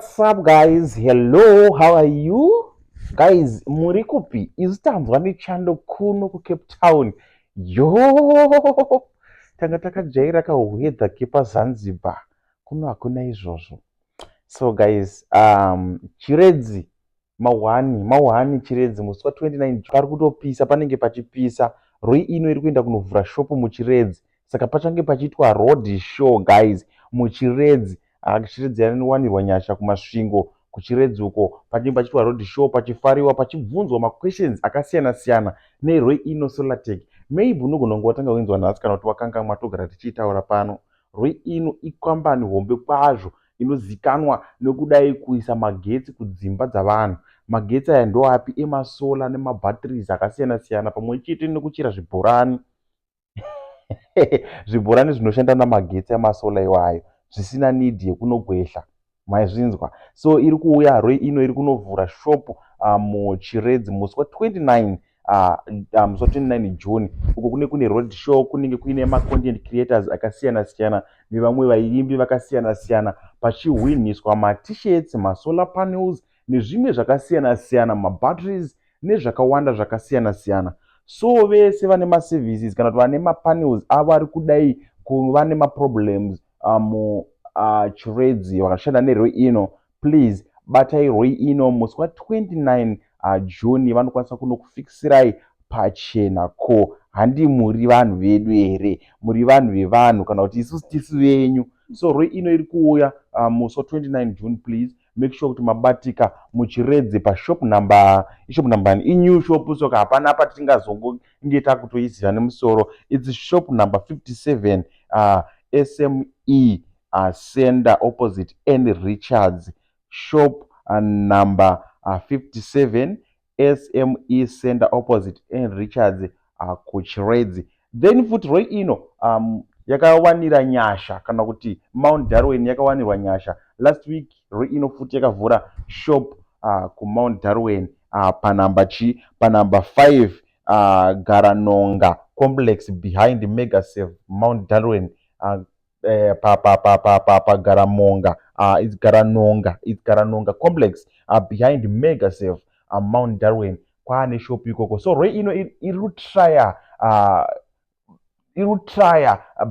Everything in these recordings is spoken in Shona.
What's up guys? Hello, how are you? Guys, muri kupi? Isu tanzwa nechando kuno kuCape Town. Yo! Tanga takajaira kaweather kepaZanzibar. Kuno hakuna izvozvo. So guys, chiredzi mawani chiredzi musi wa29 pari kutopisa, panenge pachipisa. Roi ino iri kuenda kunovhura shopu muchiredzi. Saka pachange pachiitwa road show guys muchiredzi. Chiredzi yanowanirwa nyasha kumasvingo kuchiredzi uko panenge pachiitwa road show, pachifariwa, pachibvunzwa maquestions akasiyana siyana neroi ino Solartech. Maybe unogona kunge watanga kuinzwa nhasi kana kuti wakanga matogara tichitaura pano. Roi ino ikambani hombe kwazvo inozikanwa nokudai kuisa magetsi kudzimba dzavanhu. Magetsi aya ndoapi? Emasola nemabhatteries akasiyana siyana pamwe chete nekuchera zvibhorani. Zvibhorani zvinoshanda namagetsi emasola iwayo zvisina need yekunogwehla, maizvinzwa. So iri kuuya roi ino iri kunovhura shopu muchiredzi musi wa29 musi wa29 June. Uko kune road show, kunenge kuine macontent creators akasiyana siyana nevamwe vaimbi vakasiyana siyana pachihwiniswa maT-shirts, masolar panels nezvimwe zvakasiyana siyana, mabatteries nezvakawanda zvakasiyana siyana. So vese vane maservices kana kuti vane mapanels avo ari kudai kuva nemaproblems muchiredzi vakashanda neroi ino, please batai roi ino musi wa29 June. Vanokwanisa kunokufikisirai pachena. Ko handi muri vanhu vedu here? Muri vanhu vevanhu kana kuti isusu tisi venyu? So roi ino iri kuuya musi wa29 June. Please make sure kuti mabatika muchiredzi pashop number inew shop, soka hapana patingazonge takutoiziva nemusoro. It's shop number 57 SME Center opposite N Richards. Shop number 57 SME Center opposite N Richards kuchiredzi. Then futi roi ino yakawanira nyasha kana kuti Mount Darwin yakawanirwa nyasha. Last week roi ino futi yakavhura shop kuMount Darwin panamba 5 Garanonga complex behind Megasafe Mount Darwin. Pagaramonga it's Garanonga complex behind Megasafe Mount Darwin kwaane shop ikoko. So roi ino irutraya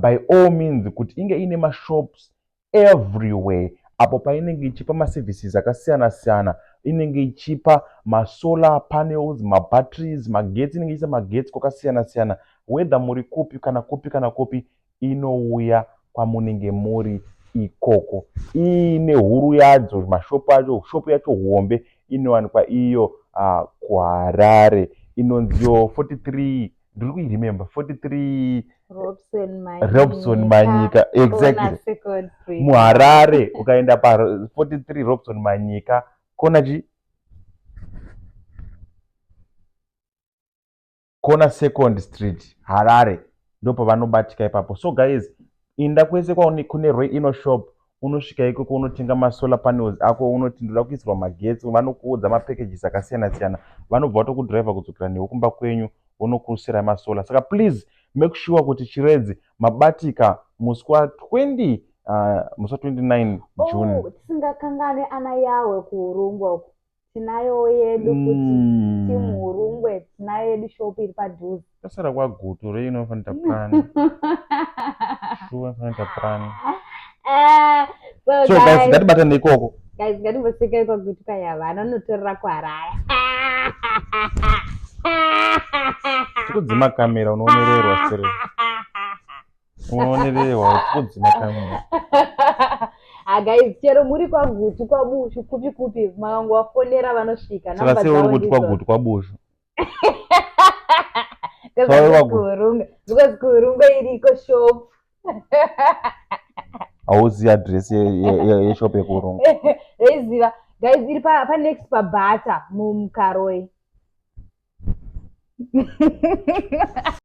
by all means kuti inge ine mashops everywhere apo painenge ichipa maservices akasiyana siyana. Inenge ichipa masolar panels, mabatteries, magetsi, inenge ichiisa magetsi kwakasiyana siyana. Whether muri kupi kana kupi inouya kwamunenge muri ikoko. Ine huru yadzo mashopu acho, shopu yacho hombe inowanikwa iyo kuHarare inonziyo 43 ndiri kuiremember 43 Robson Manyika exactly muHarare. Ukaenda pa 43 Robson Manyika kona 2nd Street Harare ndopa vanobatika ipapo. So guys, inda kwese kune roi ino shop, unosvika ikoko unotenga masolar panels ako, unoti ndoda kuisirwa magetsi, vanokuudza mapackages akasiyana siyana. Vanobva vatokudhiraivha kudzokera newe kumba kwenyu vonokuisira masolar. Saka please make sure kuti chiredzi mabatika musi wa29 June. Tisingakangane ana yawe kuurungwa tinayo yedu kuti timuurungwe tinayo yedu shop iri padhuze. Tasara kwagutu rei inofanira plan. Sure inofanira plan. So guys, ngatibatane ikoko. Guys, ngatimbosvika kwagutu kaya vana notorera kuHarare. Tikudzima kamera unoonererwa sere. Unoonererwa tikudzima kamera. Guys, chero muri kwagutu kwabushu kupi mangu wafonera vanosvika namba dzavo ndidzo. Saka kwagutu kwabushu. Because kuurungwa iriko shop. Hauzivi address yeshop yekuurungwa. Eiziva. Guys, iri pa next paBata muMukaroi.